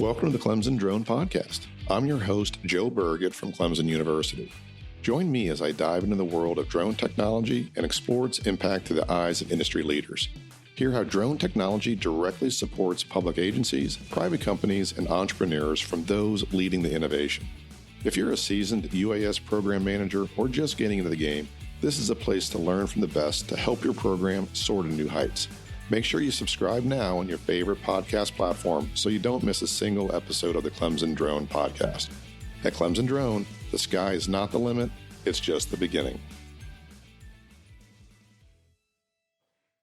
Welcome to the Clemson Drone Podcast. I'm your host, Joe Burgett from Clemson University. Join me as I dive into the world of drone technology and explore its impact through the eyes of industry leaders. Hear how drone technology directly supports public agencies, private companies, and entrepreneurs from those leading the innovation. If you're a seasoned UAS program manager or just getting into the game, this is a place to learn from the best to help your program soar to new heights. Make sure you subscribe now on your favorite podcast platform so you don't miss a single episode of the Clemson Drone Podcast. At Clemson Drone, the sky is not the limit, it's just the beginning.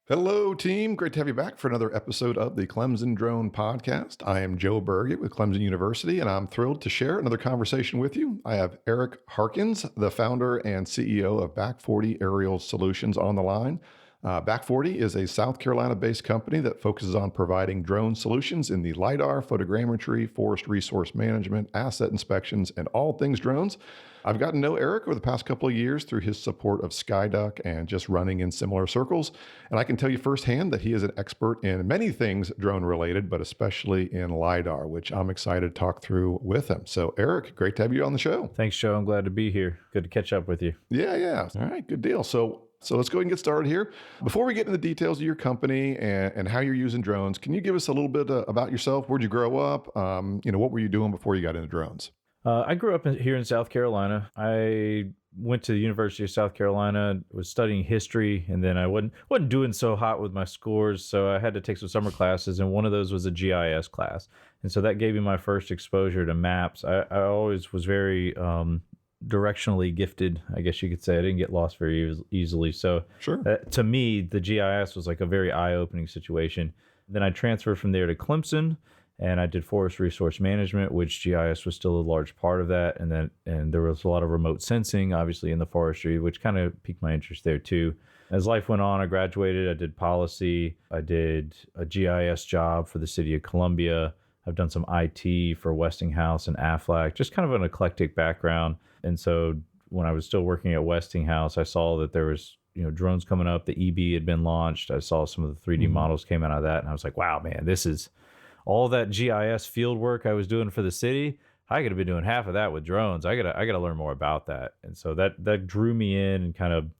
Hello, team. Great to have you back for another episode of the Clemson Drone Podcast. I am Joe Burgett with Clemson University, and I'm thrilled to share another conversation with you. I have Eric Harkins, the founder and CEO of Back 40 Aerial Solutions, on the line. Back 40 is a South Carolina-based company that focuses on providing drone solutions in the Lidar, photogrammetry, forest resource management, asset inspections, and all things drones. I've gotten to know Eric over the past couple of years through his support of Skyduck and just running in similar circles. And I can tell you firsthand that he is an expert in many things drone-related, but especially in Lidar, which I'm excited to talk through with him. So Eric, great to have you on the show. Thanks, Joe. I'm glad to be here. Good to catch up with you. Yeah. All right, good deal. So let's go ahead and get started here. Before we get into the details of your company and how you're using drones, can you give us a little bit about yourself? Where'd you grow up? What were you doing before you got into drones? I grew up here in South Carolina. I went to the University of South Carolina, was studying history, and then I wasn't doing so hot with my scores, so I had to take some summer classes, and one of those was a GIS class. And so that gave me my first exposure to maps. I always was very directionally gifted, I guess you could say. I didn't get lost very easily. So sure. To me, the GIS was like a very eye-opening situation. Then I transferred from there to Clemson, and I did forest resource management, which GIS was still a large part of that. And there was a lot of remote sensing, obviously, in the forestry, which kind of piqued my interest there too. As life went on, I graduated, I did policy, I did a GIS job for the city of Columbia. I've done some IT for Westinghouse and Aflac, just kind of an eclectic background. And so when I was still working at Westinghouse, I saw that there was, drones coming up. The EB had been launched. I saw some of the 3D models came out of that. And I was like, wow, man, this is all that GIS field work I was doing for the city. I could have been doing half of that with drones. I gotta learn more about that. And so that drew me in and kind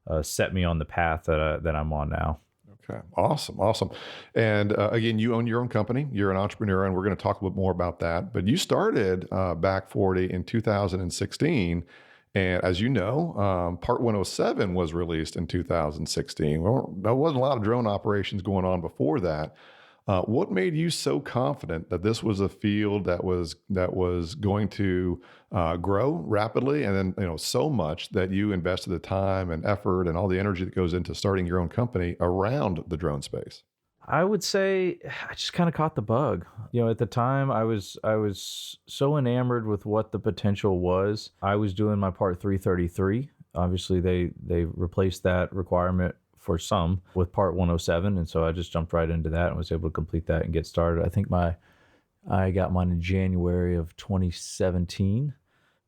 of set me on the path that I'm on now. Okay. Awesome. And again, you own your own company. You're an entrepreneur, and we're going to talk a little more about that. But you started Back 40 in 2016. And as you know, Part 107 was released in 2016. Well, there wasn't a lot of drone operations going on before that. What made you so confident that this was a field that was going to grow rapidly, and then so much that you invested the time and effort and all the energy that goes into starting your own company around the drone space? I would say I just kind of caught the bug. At the time, I was so enamored with what the potential was. I was doing my Part 333. Obviously, they replaced that requirement for some with Part 107. And so I just jumped right into that and was able to complete that and get started. I think I got mine in January of 2017.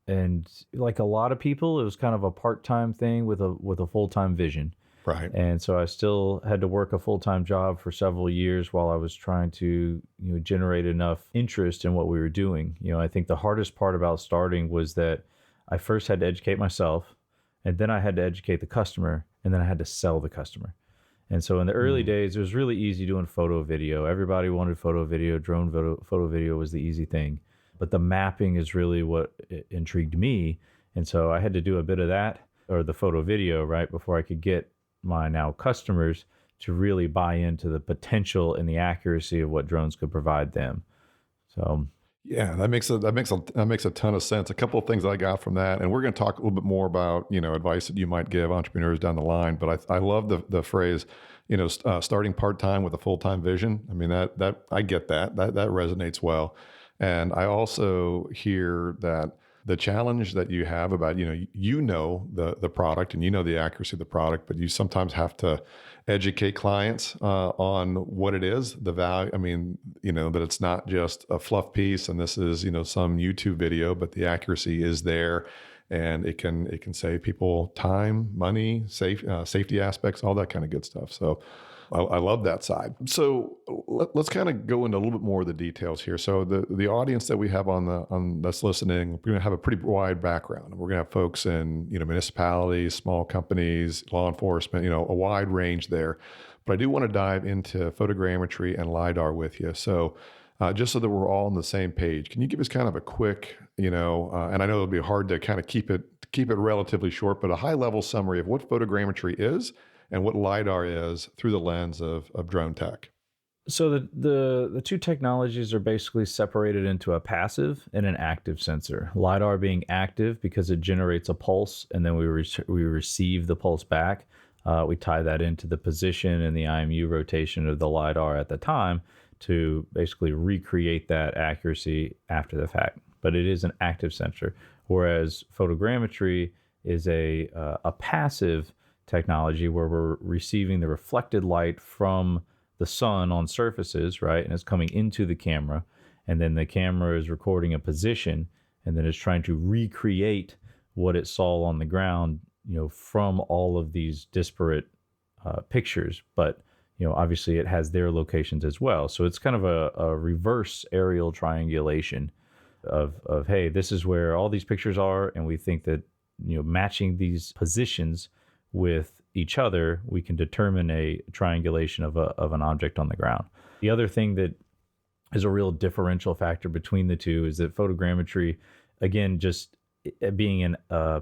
And like a lot of people, it was kind of a part-time thing with a full-time vision. Right. And so I still had to work a full-time job for several years while I was trying to generate enough interest in what we were doing. I think the hardest part about starting was that I first had to educate myself, and then I had to educate the customer, and then I had to sell the customer. And so in the early days, it was really easy doing photo video. Everybody wanted photo video. Drone photo video was the easy thing. But the mapping is really what intrigued me. And so I had to do a bit of that, or the photo video, right, before I could get my now customers to really buy into the potential and the accuracy of what drones could provide them. So yeah, that makes a ton of sense. A couple of things I got from that, and we're going to talk a little bit more about advice that you might give entrepreneurs down the line. But I love the phrase, starting part time with a full time vision. I mean that I get that resonates well, and I also hear that the challenge that you have about, the product and the accuracy of the product, but you sometimes have to educate clients on what it is, the value. I mean, that it's not just a fluff piece and this is, some YouTube video, but the accuracy is there, and it can save people time, money, safety aspects, all that kind of good stuff. So I love that side. So let's kind of go into a little bit more of the details here. So the audience that we have on that's listening, we're going to have a pretty wide background. We're going to have folks in municipalities, small companies, law enforcement, a wide range there. But I do want to dive into photogrammetry and Lidar with you. So just so that we're all on the same page, can you give us kind of a quick, and I know it'll be hard to kind of keep it relatively short, but a high level summary of what photogrammetry is and what Lidar is through the lens of drone tech? So the two technologies are basically separated into a passive and an active sensor. Lidar being active because it generates a pulse, and then we receive the pulse back. We tie that into the position and the IMU rotation of the Lidar at the time to basically recreate that accuracy after the fact. But it is an active sensor, whereas photogrammetry is a passive technology where we're receiving the reflected light from the sun on surfaces, right? And it's coming into the camera, and then the camera is recording a position, and then it's trying to recreate what it saw on the ground, from all of these disparate pictures. But obviously it has their locations as well. So it's kind of a reverse aerial triangulation of hey, this is where all these pictures are, and we think that matching these positions with each other, we can determine a triangulation of an object on the ground. The other thing that is a real differential factor between the two is that photogrammetry, again, just being an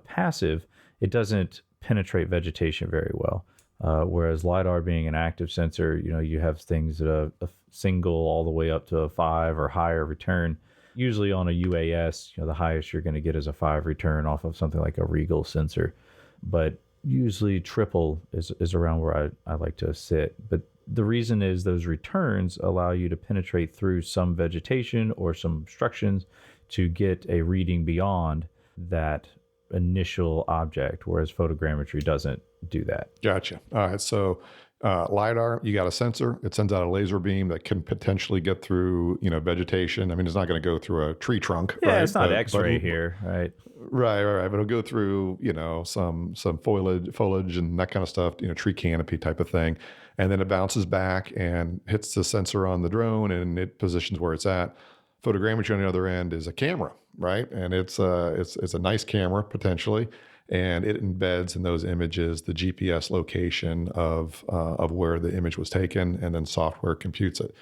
passive, it doesn't penetrate vegetation very well. Whereas Lidar being an active sensor, you have things at a single all the way up to a 5 or higher return. Usually on a UAS, the highest you're going to get is a 5 return off of something like a Regal sensor. But usually triple is around where I like to sit. But the reason is those returns allow you to penetrate through some vegetation or some obstructions to get a reading beyond that initial object, whereas photogrammetry doesn't do that. Gotcha. All right. So Lidar, you got a sensor. It sends out a laser beam that can potentially get through, vegetation. I mean, it's not going to go through a tree trunk. Yeah, right? It's not X-ray here, right? Right. But it'll go through, some foliage and that kind of stuff, tree canopy type of thing. And then it bounces back and hits the sensor on the drone, and it positions where it's at. Photogrammetry on the other end is a camera, right? And it's a nice camera potentially, and it embeds in those images the GPS location of where the image was taken, and then software computes it.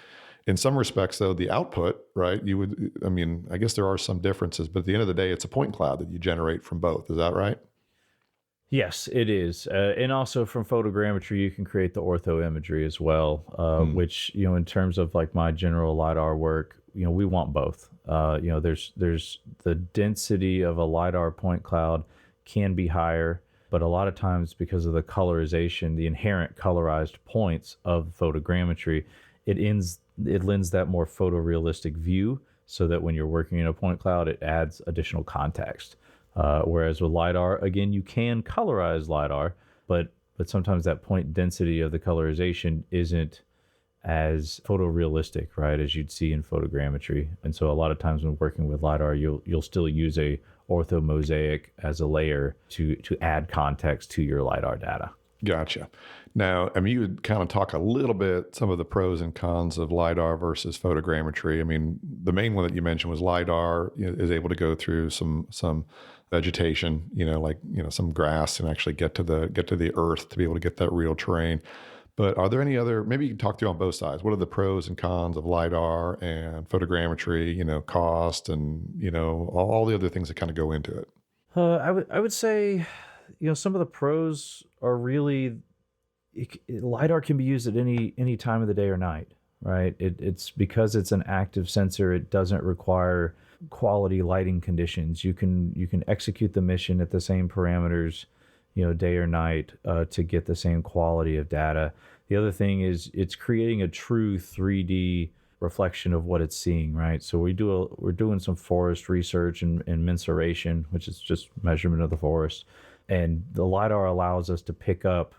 In some respects, though, the output, right? I guess there are some differences, but at the end of the day, it's a point cloud that you generate from both. Is that right? Yes, it is. And also from photogrammetry, you can create the ortho imagery as well, which, in terms of like my general Lidar work, we want both. There's the density of a Lidar point cloud can be higher, but a lot of times because of the colorization, the inherent colorized points of photogrammetry, it lends that more photorealistic view, so that when you're working in a point cloud, it adds additional context. Whereas with Lidar, again, you can colorize Lidar, but sometimes that point density of the colorization isn't as photorealistic, right, as you'd see in photogrammetry. And so a lot of times when working with Lidar, you'll still use a ortho mosaic as a layer to add context to your Lidar data. Gotcha. Now, you would kind of talk a little bit, some of the pros and cons of Lidar versus photogrammetry. The main one that you mentioned was Lidar is able to go through some vegetation, some grass, and actually get to the earth to be able to get that real terrain. But are there any other, maybe you can talk through on both sides. What are the pros and cons of Lidar and photogrammetry, cost and, all the other things that kind of go into it? I would say, some of the pros are really, Lidar can be used at any time of the day or night, right? It's because it's an active sensor, it doesn't require quality lighting conditions. You can execute the mission at the same parameters, day or night, to get the same quality of data. The other thing is it's creating a true 3D reflection of what it's seeing, right? So we're doing some forest research and mensuration, which is just measurement of the forest. And the Lidar allows us to pick up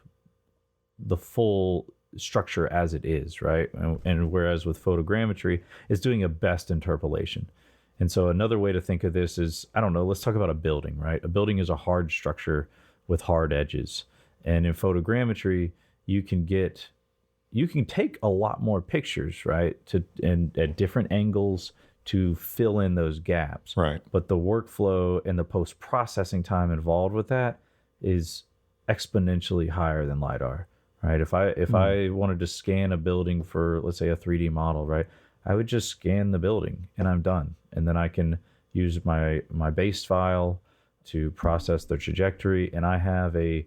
the full structure as it is, right? And whereas with photogrammetry, it's doing a best interpolation. And so another way to think of this is, let's talk about a building, right? A building is a hard structure with hard edges. And in photogrammetry, you can get you can take a lot more pictures, right? And at different angles to fill in those gaps. Right. But the workflow and the post-processing time involved with that is exponentially higher than LiDAR, right? If I wanted to scan a building for, let's say, a 3D model, right, I would just scan the building and I'm done. And then I can use my base file to process the trajectory, and I have a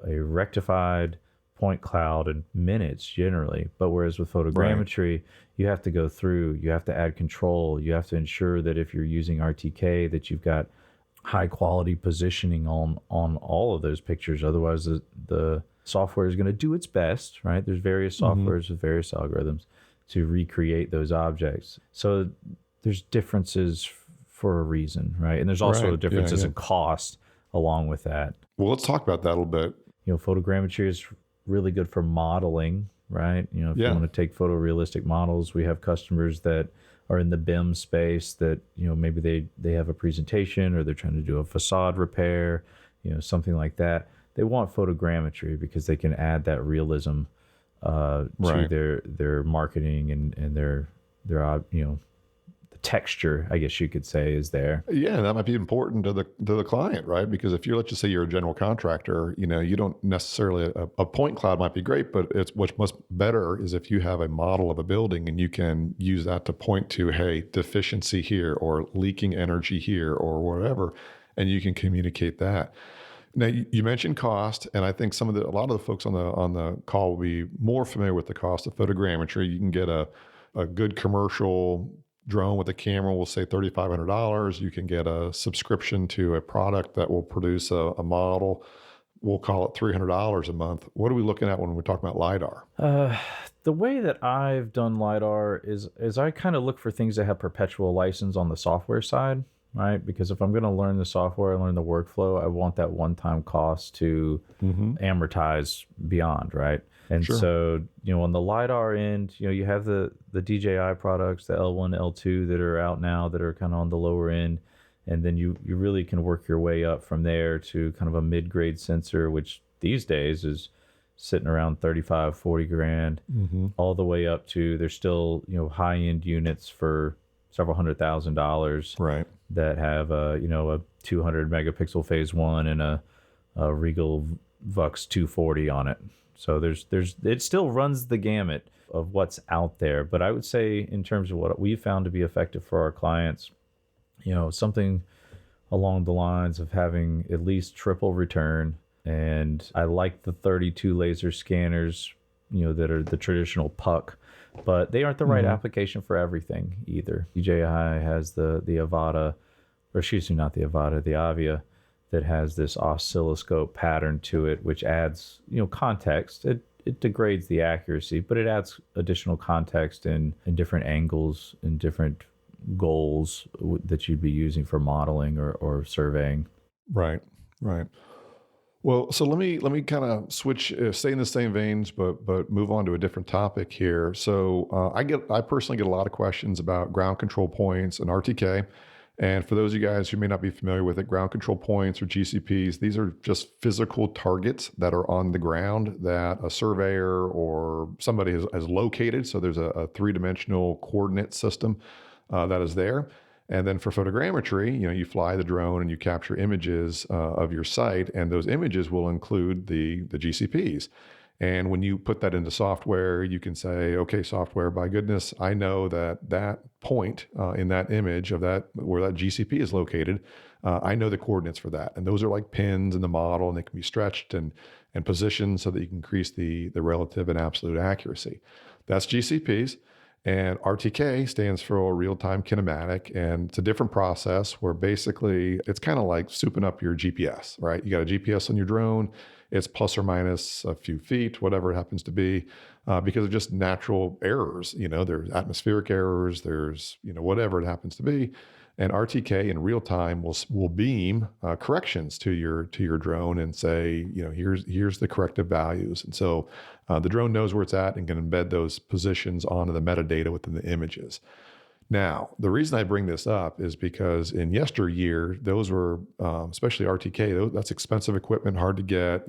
rectified point cloud in minutes generally. But whereas with photogrammetry, you have to go through, you have to add control, you have to ensure that if you're using RTK, that you've got high quality positioning on all of those pictures. Otherwise, the software is going to do its best, right? There's various softwares with various algorithms to recreate those objects. So there's differences for a reason, right? And there's also differences in cost along with that. Well, let's talk about that a little bit. Photogrammetry is really good for modeling, right? If you want to take photorealistic models, we have customers that are in the BIM space that, maybe they have a presentation or they're trying to do a facade repair, something like that. They want photogrammetry because they can add that realism to their marketing and their the texture, I guess you could say, is there. Yeah, that might be important to the client, right? Because if let's just say you're a general contractor, you don't necessarily, a point cloud might be great, but it's what's much better is if you have a model of a building and you can use that to point to, hey, deficiency here or leaking energy here or whatever, and you can communicate that. Now, you mentioned cost, and I think a lot of the folks on the call will be more familiar with the cost of photogrammetry. You can get a good commercial drone with a camera, will say $3,500. You can get a subscription to a product that will produce a model. We'll call it $300 a month. What are we looking at when we're talking about LiDAR? The way that I've done LiDAR is I kind of look for things that have perpetual license on the software side, right? Because if I'm going to learn the software and learn the workflow, I want that one-time cost to amortize beyond, right? And so, on the LiDAR end, you have the DJI products, the L1, L2 that are out now that are kind of on the lower end. And then you really can work your way up from there to kind of a mid-grade sensor, which these days is sitting around 35, 40 grand, all the way up to, there's still, high-end units for several $100,000 right, that have a 200 megapixel phase one and a Regal Vux 240 on it. So it still runs the gamut of what's out there. But I would say in terms of what we found to be effective for our clients, something along the lines of having at least triple return. And I like the 32 laser scanners, that are the traditional puck, but they aren't the right application for everything either. DJI has the Avata, or excuse me, not the Avata, the Avia, that has this oscilloscope pattern to it, which adds, context. It degrades the accuracy, but it adds additional context in different angles and different goals that you'd be using for modeling or surveying. Right. Well, so let me kind of switch, stay in the same veins, but move on to a different topic here. So I personally get a lot of questions about ground control points and RTK. And for those of you guys who may not be familiar with it, ground control points or GCPs, these are just physical targets that are on the ground that a surveyor or somebody has located. So there's a three-dimensional coordinate system that is there. And then for photogrammetry, you fly the drone and you capture images of your site, and those images will include the GCPs. And when you put that into software, you can say, okay, software, by goodness, I know that point in that image of that, where that GCP is located, I know the coordinates for that. And those are like pins in the model, and they can be stretched and positioned so that you can increase the relative and absolute accuracy. That's GCPs. And RTK stands for real-time kinematic, and it's a different process where basically it's kind of like souping up your GPS, right? You got a GPS on your drone, it's plus or minus a few feet, whatever it happens to be, because of just natural errors. There's atmospheric errors, there's, whatever it happens to be. And RTK in real time will beam corrections to your drone and say, here's the corrective values. And so the drone knows where it's at and can embed those positions onto the metadata within the images. Now, the reason I bring this up is because in yesteryear, those were, especially RTK, that's expensive equipment, hard to get,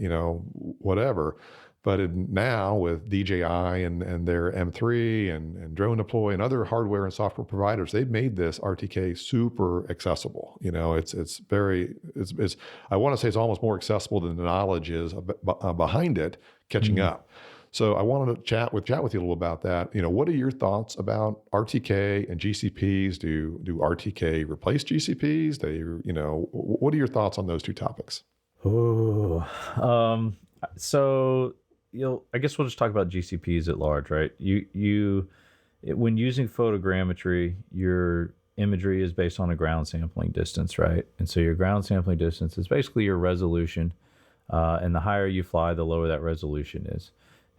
whatever. But now with DJI and their M3 and Drone Deploy and other hardware and software providers, they've made this RTK super accessible. It's I want to say it's almost more accessible than the knowledge is behind it catching up. So I wanted to chat with you a little about that. What are your thoughts about RTK and GCPs? Do RTK replace GCPs? What are your thoughts on those two topics? Oh, so I guess we'll just talk about GCPs at large, right? When using photogrammetry, your imagery is based on a ground sampling distance, right? And so your ground sampling distance is basically your resolution, and the higher you fly, the lower that resolution is.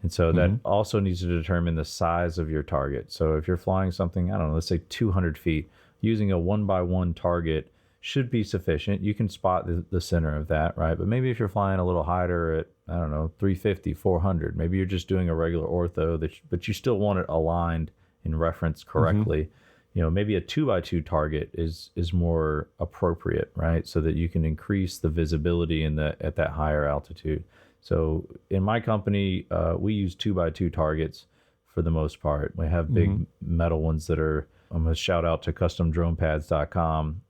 And so that also needs to determine the size of your target. So if you're flying something, I don't know, let's say 200 feet, using a 1x1 target should be sufficient. You can spot the center of that, right? But maybe if you're flying a little higher at, I don't know, 350, 400, maybe you're just doing a regular ortho, but you still want it aligned in reference correctly. Maybe a 2x2 target is more appropriate, right? So that you can increase the visibility at that higher altitude. So in my company, we use 2x2 targets for the most part. We have big metal ones that are, I'm going to shout out to CustomDronePads.com.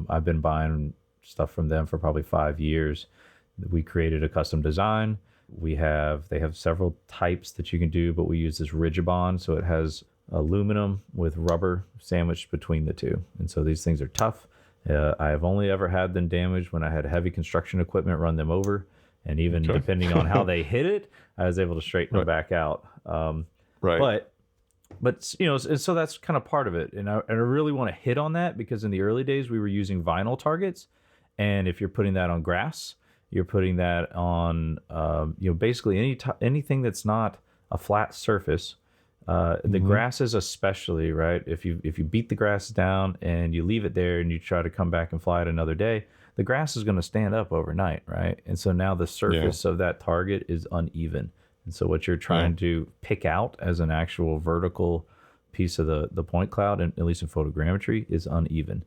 I've been buying stuff from them for probably 5 years. We created a custom design. They have several types that you can do, but we use this Rigibond. So it has aluminum with rubber sandwiched between the two. And so these things are tough. I have only ever had them damaged when I had heavy construction equipment run them over. And even depending on how they hit it, I was able to straighten them back out. Right. But so that's kind of part of it. And I really want to hit on that because in the early days, we were using vinyl targets. And if you're putting that on grass, you're putting that on, basically anything that's not a flat surface. The grasses especially, right? If you beat the grass down and you leave it there and you try to come back and fly it another day, the grass is going to stand up overnight, right? And so now the surface of that target is uneven. And so what you're trying to pick out as an actual vertical piece of the point cloud, and at least in photogrammetry, is uneven.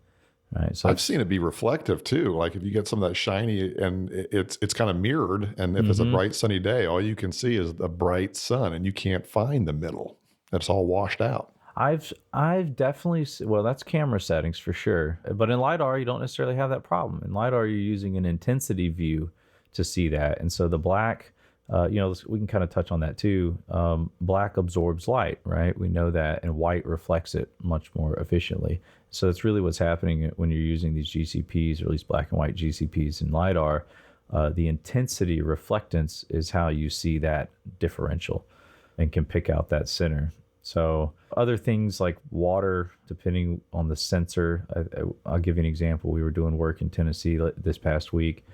Right. So I've seen it be reflective too. Like if you get some of that shiny and it's kind of mirrored, and if it's a bright sunny day, all you can see is the bright sun and you can't find the middle. It's all washed out. I've definitely, well, that's camera settings for sure. But in Lidar, you don't necessarily have that problem. In Lidar, you're using an intensity view to see that. And so the black, we can kind of touch on that too. Black absorbs light, right? We know that, and white reflects it much more efficiently. So that's really what's happening when you're using these GCPs, or at least black and white GCPs in Lidar. The intensity reflectance is how you see that differential and can pick out that center. So other things like water, depending on the sensor. I'll give you an example. We were doing work in Tennessee this past week.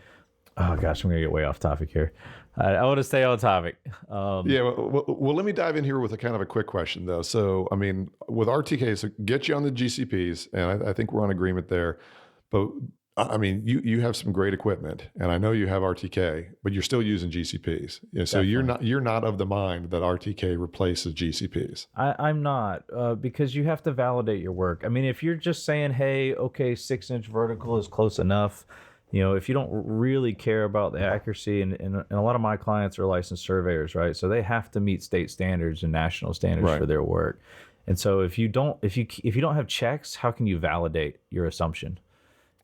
Oh gosh, I'm going to get way off topic here. I want to stay on topic. Well, let me dive in here with a kind of a quick question though. So, I mean, with RTKs, get you on the GCPs, and I think we're on agreement there. But I mean, you have some great equipment, and I know you have RTK, but you're still using GCPs. So you're not of the mind that RTK replaces GCPs. I'm not, because you have to validate your work. I mean, if you're just saying, hey, okay, 6-inch vertical is close enough, if you don't really care about the accuracy, and a lot of my clients are licensed surveyors, right? So they have to meet state standards and national standards for their work. And so if you don't have checks, how can you validate your assumption?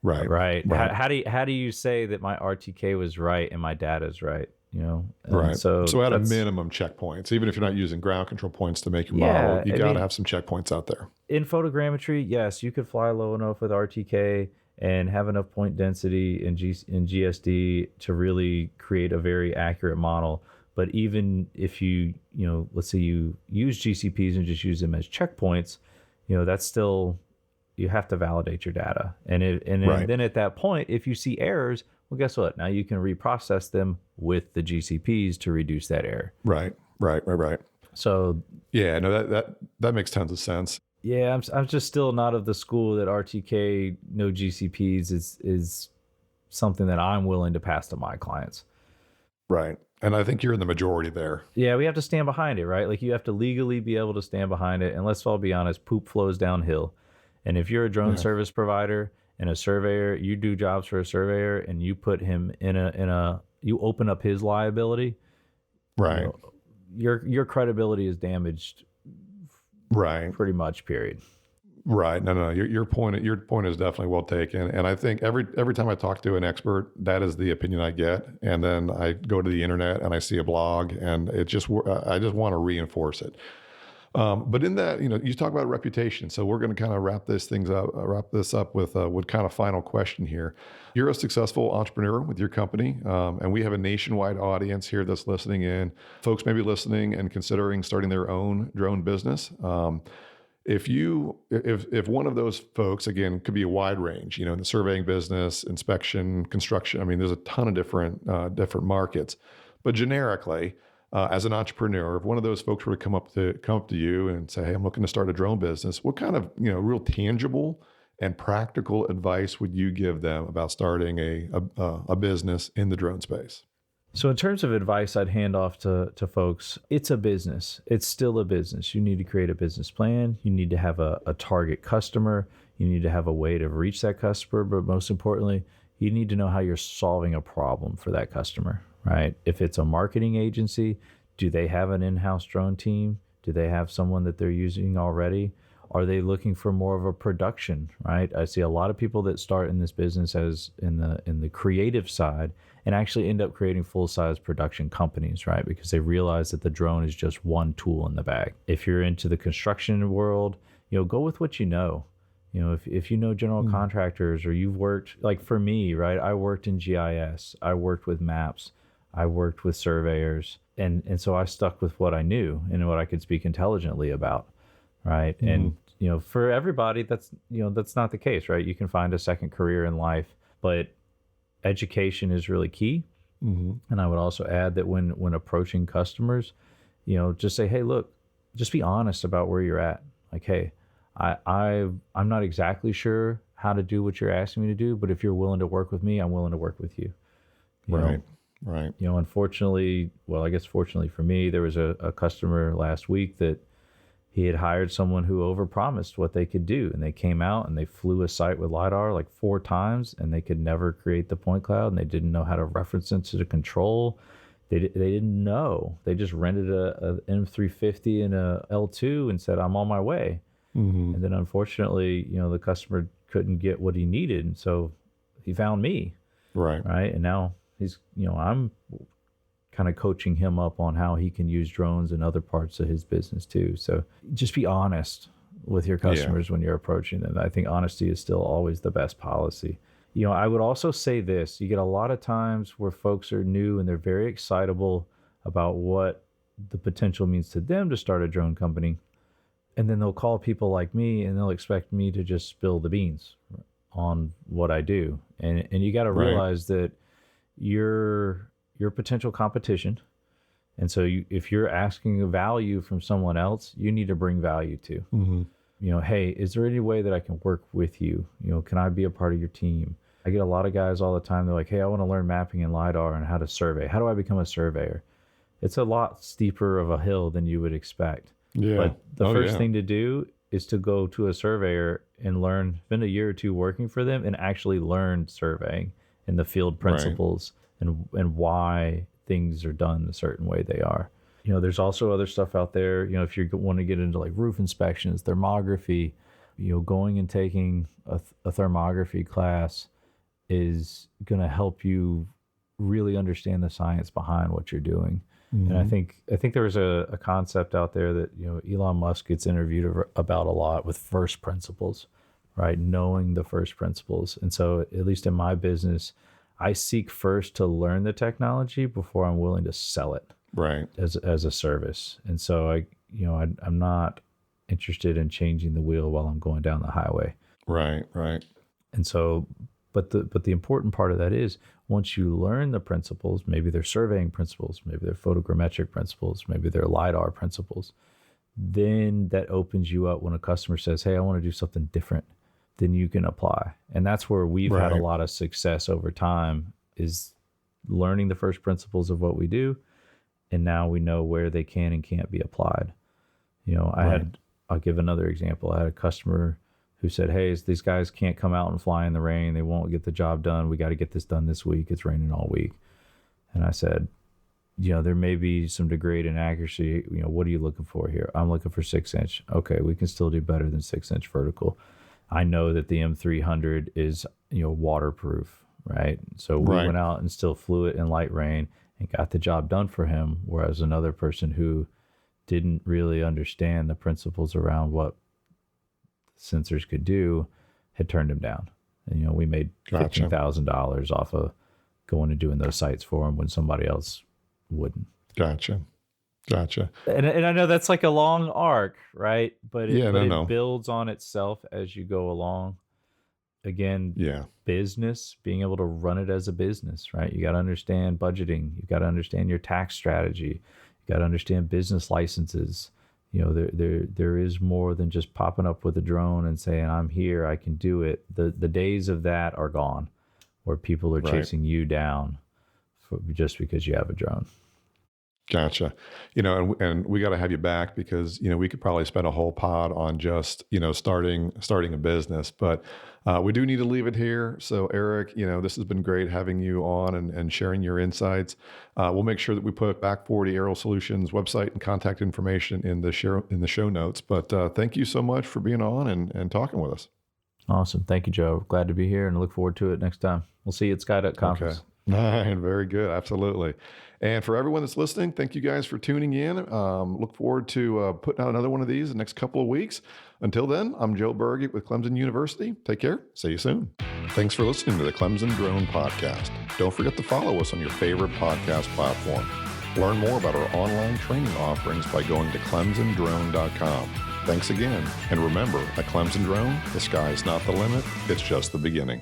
Right. How do you say that my RTK was right and my data is right? Right. So at a minimum, checkpoints. Even if you're not using ground control points to make your model, you got to have some checkpoints out there. In photogrammetry, yes, you could fly low enough with RTK and have enough point density in GSD to really create a very accurate model. But even if let's say you use GCPs and just use them as checkpoints, that's still, you have to validate your data. And then at that point, if you see errors, well, guess what? Now you can reprocess them with the GCPs to reduce that error. Right. So yeah, no, that makes tons of sense. Yeah, I'm just still not of the school that RTK, no GCPs is something that I'm willing to pass to my clients. Right. And I think you're in the majority there. Yeah, we have to stand behind it, right? Like you have to legally be able to stand behind it. And let's all be honest, poop flows downhill. And if you're a drone service provider and a surveyor, you do jobs for a surveyor and you put him you open up his liability, Right. Your credibility is damaged. Right. Pretty much, period. Right. No. Your point is definitely well taken. And I think every time I talk to an expert, that is the opinion I get. And then I go to the internet and I see a blog, and I just want to reinforce it. But in that, you talk about reputation. So we're going to kind of wrap this up with what kind of final question here. You're a successful entrepreneur with your company, and we have a nationwide audience here that's listening in. Folks may be listening and considering starting their own drone business. If one of those folks, again, could be a wide range, in the surveying business, inspection, construction. I mean, there's a ton of different markets, but generically, as an entrepreneur, if one of those folks were to come up to you and say, "Hey, I'm looking to start a drone business," what kind of real tangible and practical advice would you give them about starting a business in the drone space? So in terms of advice, I'd hand off to folks. It's a business. It's still a business. You need to create a business plan. You need to have a target customer. You need to have a way to reach that customer. But most importantly, you need to know how you're solving a problem for that customer, right? If it's a marketing agency, do they have an in-house drone team? Do they have someone that they're using already? Are they looking for more of a production, right? I see a lot of people that start in this business as in the creative side and actually end up creating full-size production companies, right? Because they realize that the drone is just one tool in the bag. If you're into the construction world, go with what you know. If you know general contractors, or you've worked, like for me, right? I worked in GIS, I worked with maps, I worked with surveyors, and so I stuck with what I knew and what I could speak intelligently about, right? And for everybody, that's not the case, right? You can find a second career in life, but education is really key. And I would also add that when approaching customers, just say, "Hey, look, just be honest about where you're at. Like, hey, I'm not exactly sure how to do what you're asking me to do, but if you're willing to work with me, I'm willing to work with you." Right. Unfortunately, well, I guess fortunately for me, there was a customer last week that he had hired someone who overpromised what they could do, and they came out and they flew a site with Lidar like 4 times, and they could never create the point cloud, and they didn't know how to reference into the control. They didn't know. They just rented a M350 and a L2 and said, "I'm on my way." And then unfortunately, the customer couldn't get what he needed, and so he found me. Right. And now he's, I'm kind of coaching him up on how he can use drones in other parts of his business too. So just be honest with your customers when you're approaching them. I think honesty is still always the best policy. I would also say this: you get a lot of times where folks are new and they're very excitable about what the potential means to them to start a drone company. And then they'll call people like me and they'll expect me to just spill the beans on what I do. And you got to realize that you're potential competition. And so if you're asking a value from someone else, you need to bring value to. Hey, is there any way that I can work with you? Can I be a part of your team? I get a lot of guys all the time. They're like, "Hey, I want to learn mapping and Lidar and how to survey. How do I become a surveyor?" It's a lot steeper of a hill than you would expect. But the first thing to do is to go to a surveyor and spend a year or two working for them and actually learn surveying and the field principles and why things are done a certain way they are. There's also other stuff out there. If you want to get into like roof inspections, thermography, going and taking a thermography class is going to help you really understand the science behind what you're doing. And I think there was a concept out there that Elon Musk gets interviewed about a lot with first principles, right? Knowing the first principles. And so at least in my business, I seek first to learn the technology before I'm willing to sell it, as a service. And so I'm not interested in changing the wheel while I'm going down the highway. Right. And so, but the important part of that is once you learn the principles, maybe they're surveying principles, maybe they're photogrammetric principles, maybe they're Lidar principles, then that opens you up when a customer says, "Hey, I want to do something different," then you can apply. And that's where we've had a lot of success over time, is learning the first principles of what we do. And now we know where they can and can't be applied. I'll give another example. I had a customer who said, "Hey, these guys can't come out and fly in the rain. They won't get the job done. We got to get this done this week. It's raining all week." And I said, there may be some degrade in accuracy. What are you looking for here? I'm looking for 6-inch. Okay, we can still do better than 6-inch vertical. I know that the M300 is, waterproof, right? So we went out and still flew it in light rain and got the job done for him. Whereas another person who didn't really understand the principles around what sensors could do had turned him down. And, we made $15,000 off of going and doing those sites for him when somebody else wouldn't. Gotcha. And I know that's like a long arc, right? But it builds on itself as you go along. Again, business, being able to run it as a business, right? You got to understand budgeting. You got to understand your tax strategy. You got to understand business licenses. There is more than just popping up with a drone and saying, I'm here, I can do it. The days of that are gone, where people are chasing you down just because you have a drone. Gotcha. And we got to have you back because, we could probably spend a whole pod on just, starting a business, but we do need to leave it here. So Eric, this has been great having you on and sharing your insights. We'll make sure that we put Back 40 Aerial Solutions website and contact information in the show notes. But thank you so much for being on and talking with us. Awesome. Thank you, Joe. Glad to be here and look forward to it next time. We'll see you at SkyDuck Conference. Okay. All right, very good. Absolutely. And for everyone that's listening, thank you guys for tuning in. Look forward to putting out another one of these in the next couple of weeks. Until then, I'm Joe Burgett with Clemson University. Take care. See you soon. Thanks for listening to the Clemson Drone Podcast. Don't forget to follow us on your favorite podcast platform. Learn more about our online training offerings by going to clemsondrone.com. Thanks again. And remember, at Clemson Drone, the sky is not the limit. It's just the beginning.